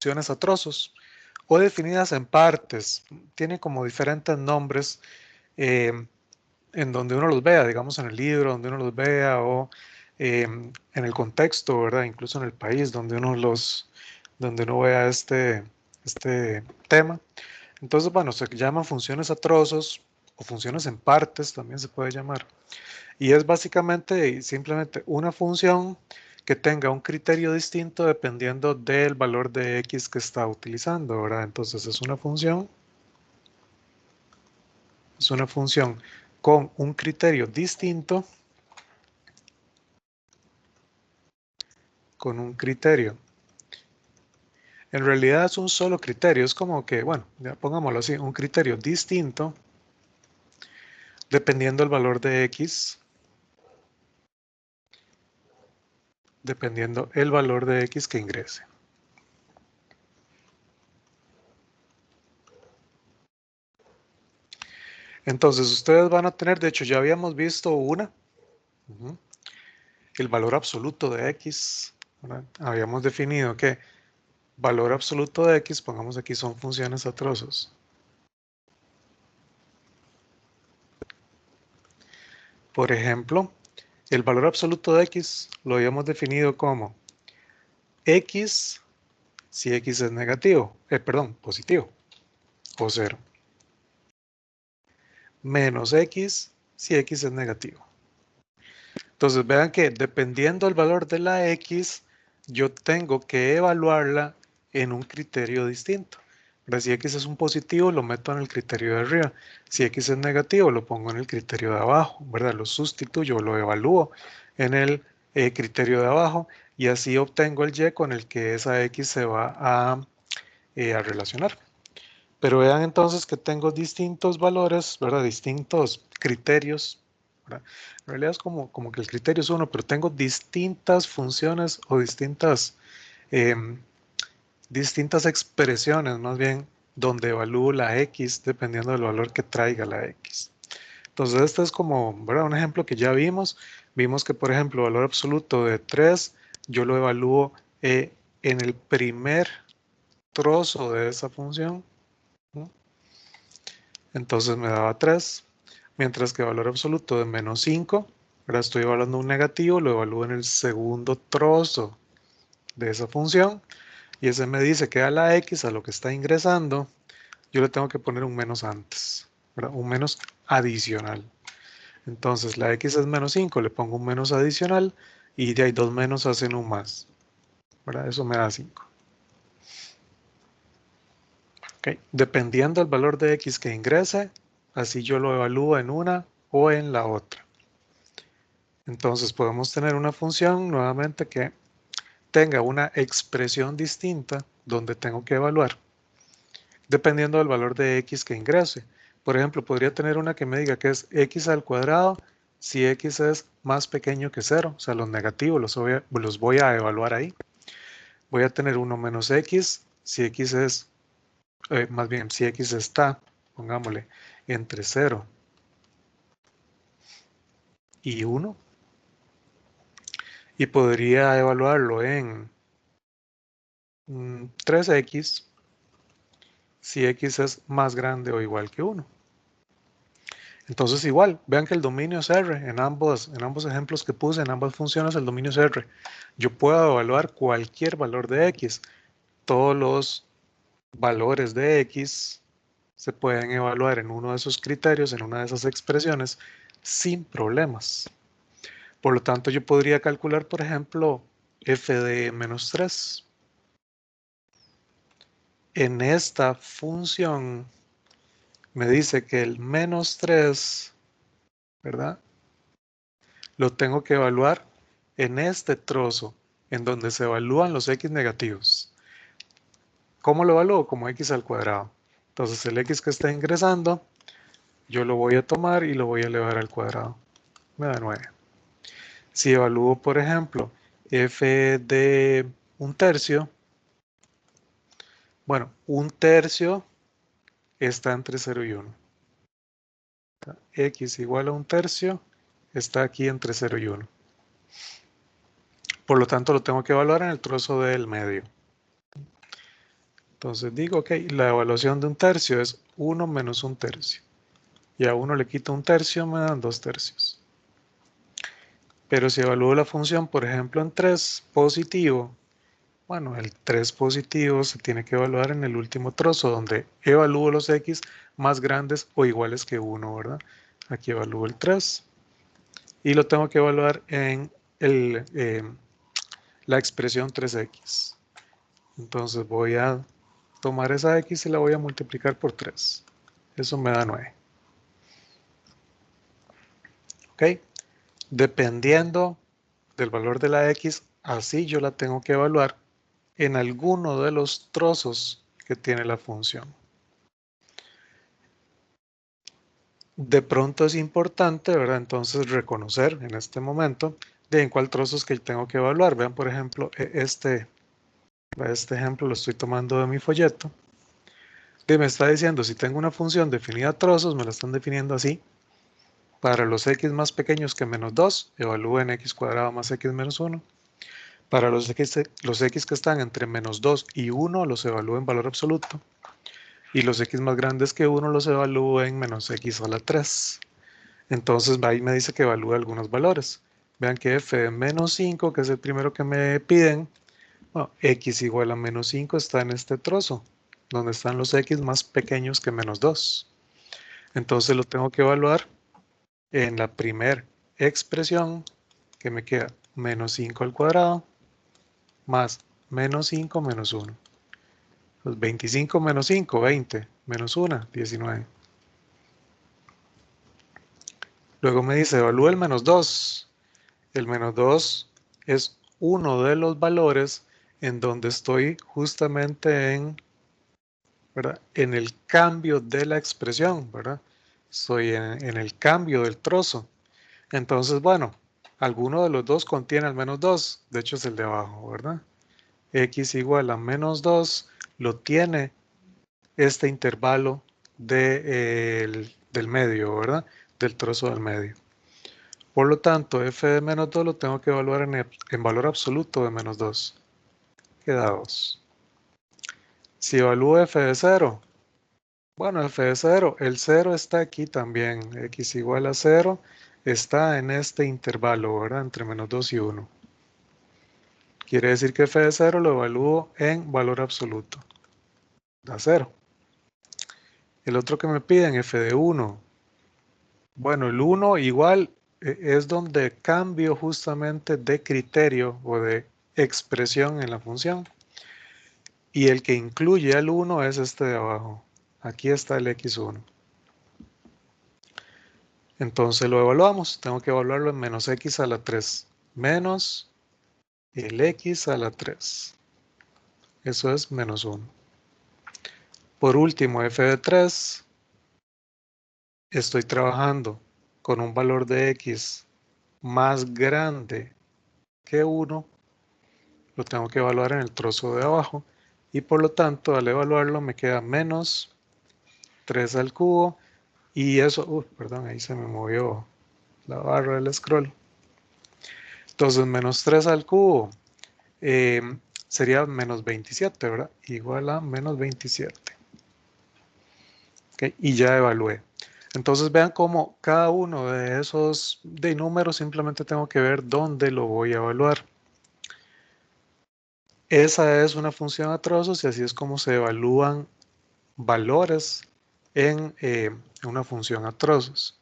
funciones a trozos o definidas en partes. Tiene como diferentes nombres en donde uno los vea, digamos en el libro, donde uno los vea o en el contexto, ¿verdad? Incluso en el país donde donde uno vea este tema. Entonces, bueno, se llaman funciones a trozos o funciones en partes, también se puede llamar. Y es básicamente y simplemente una función que tenga un criterio distinto dependiendo del valor de x que está utilizando, ¿verdad? Entonces es una función con un criterio distinto, con un criterio. En realidad es un solo criterio, es como que, bueno, ya pongámoslo así, un criterio distinto dependiendo del valor de x, dependiendo el valor de x que ingrese. Entonces ustedes van a tener, de hecho ya habíamos visto una, el valor absoluto de x, ¿verdad? Habíamos definido que valor absoluto de x, pongamos aquí, son funciones a trozos. Por ejemplo, el valor absoluto de x lo habíamos definido como x si x es negativo, positivo o 0. Menos x si x es negativo. Entonces vean que dependiendo del valor de la x, yo tengo que evaluarla en un criterio distinto. Ahora, si x es un positivo, lo meto en el criterio de arriba. Si x es negativo, lo pongo en el criterio de abajo, ¿verdad? Lo sustituyo, lo evalúo en el criterio de abajo y así obtengo el y con el que esa x se va a relacionar. Pero vean entonces que tengo distintos valores, ¿verdad? Distintos criterios, ¿verdad? En realidad es como que el criterio es uno, pero tengo distintas funciones o distintas expresiones, más bien, donde evalúo la x dependiendo del valor que traiga la x. Entonces este es como, ¿verdad? Un ejemplo que ya vimos. Vimos que, por ejemplo, valor absoluto de 3, yo lo evalúo en el primer trozo de esa función, ¿no? Entonces me daba 3, mientras que valor absoluto de menos 5, ahora estoy evaluando un negativo, lo evalúo en el segundo trozo de esa función, y ese me dice que a la x, a lo que está ingresando, yo le tengo que poner un menos antes, ¿verdad? Un menos adicional. Entonces la x es menos 5, le pongo un menos adicional, y de ahí dos menos hacen un más, ¿verdad? Eso me da 5. Okay. Dependiendo del valor de x que ingrese, así yo lo evalúo en una o en la otra. Entonces podemos tener una función nuevamente que tenga una expresión distinta donde tengo que evaluar dependiendo del valor de x que ingrese. Por ejemplo, podría tener una que me diga que es x al cuadrado si x es más pequeño que 0. O sea, los negativos los voy a evaluar ahí. Voy a tener 1 menos x si x es, más bien, si x está, pongámosle, entre 0 y 1. Y podría evaluarlo en 3x si x es más grande o igual que 1. Entonces igual, vean que el dominio es R en ambos ejemplos que puse, en ambas funciones el dominio es R. Yo puedo evaluar cualquier valor de x. Todos los valores de x se pueden evaluar en uno de esos criterios, en una de esas expresiones, sin problemas. Por lo tanto, yo podría calcular, por ejemplo, f de menos 3. En esta función me dice que el menos 3, ¿verdad? Lo tengo que evaluar en este trozo, en donde se evalúan los x negativos. ¿Cómo lo evalúo? Como x al cuadrado. Entonces el x que está ingresando, yo lo voy a tomar y lo voy a elevar al cuadrado. Me da 9. Si evalúo, por ejemplo, f de un tercio, bueno, un tercio está entre 0 y 1. X igual a un tercio está aquí entre 0 y 1. Por lo tanto, lo tengo que evaluar en el trozo del medio. Entonces digo, ok, la evaluación de un tercio es 1 menos un tercio. Y a 1 le quito un tercio, me dan 2 tercios. Pero si evalúo la función, por ejemplo, en 3 positivo, bueno, el 3 positivo se tiene que evaluar en el último trozo, donde evalúo los x más grandes o iguales que 1, ¿verdad? Aquí evalúo el 3 y lo tengo que evaluar en la expresión 3x. Entonces voy a tomar esa x y la voy a multiplicar por 3. Eso me da 9. ¿Ok? Dependiendo del valor de la x, así yo la tengo que evaluar en alguno de los trozos que tiene la función. De pronto es importante, ¿verdad? Entonces reconocer en este momento de en cuál trozo es que tengo que evaluar. Vean, por ejemplo, este ejemplo lo estoy tomando de mi folleto. Y me está diciendo, si tengo una función definida a trozos, me la están definiendo así. Para los x más pequeños que menos 2, evalúen x cuadrado más x menos 1. Para los x que están entre menos 2 y 1, los evalúo en valor absoluto. Y los x más grandes que 1 los evalúo en menos x a la 3. Entonces ahí me dice que evalúe algunos valores. Vean que f de menos 5, que es el primero que me piden, bueno, x igual a menos 5 está en este trozo, donde están los x más pequeños que menos 2. Entonces lo tengo que evaluar en la primera expresión, que me queda menos 5 al cuadrado, más menos 5 menos 1. Pues 25 menos 5, 20, menos 1, 19. Luego me dice, evalúa el menos 2. El menos 2 es uno de los valores en donde estoy justamente ¿verdad? En el cambio de la expresión, ¿verdad? Estoy en el cambio del trozo. Entonces, bueno, alguno de los dos contiene al menos 2. De hecho, es el de abajo, ¿verdad? X igual a menos 2 lo tiene este intervalo del medio, ¿verdad? Del trozo del medio. Por lo tanto, f de menos 2 lo tengo que evaluar en valor absoluto de menos 2. Queda 2. Si evalúo f de 0, bueno, f de 0, el 0 está aquí también. X igual a 0 está en este intervalo, ¿verdad? Entre menos 2 y 1. Quiere decir que f de 0 lo evalúo en valor absoluto. Da 0. El otro que me piden, f de 1. Bueno, el 1 igual es donde cambio justamente de criterio o de expresión en la función. Y el que incluye al 1 es este de abajo. Aquí está el x1. Entonces lo evaluamos. Tengo que evaluarlo en menos x a la 3. Menos el x a la 3. Eso es menos 1. Por último, f de 3. Estoy trabajando con un valor de x más grande que 1. Lo tengo que evaluar en el trozo de abajo. Y por lo tanto, al evaluarlo me queda menos 3 al cubo. Y eso, perdón, ahí se me movió la barra del scroll. Entonces, menos 3 al cubo sería menos 27, ¿verdad? Igual a menos 27. ¿Okay? Y ya evalué. Entonces, vean cómo cada uno de esos números simplemente tengo que ver dónde lo voy a evaluar. Esa es una función a trozos y así es como se evalúan valores en una función a trozos.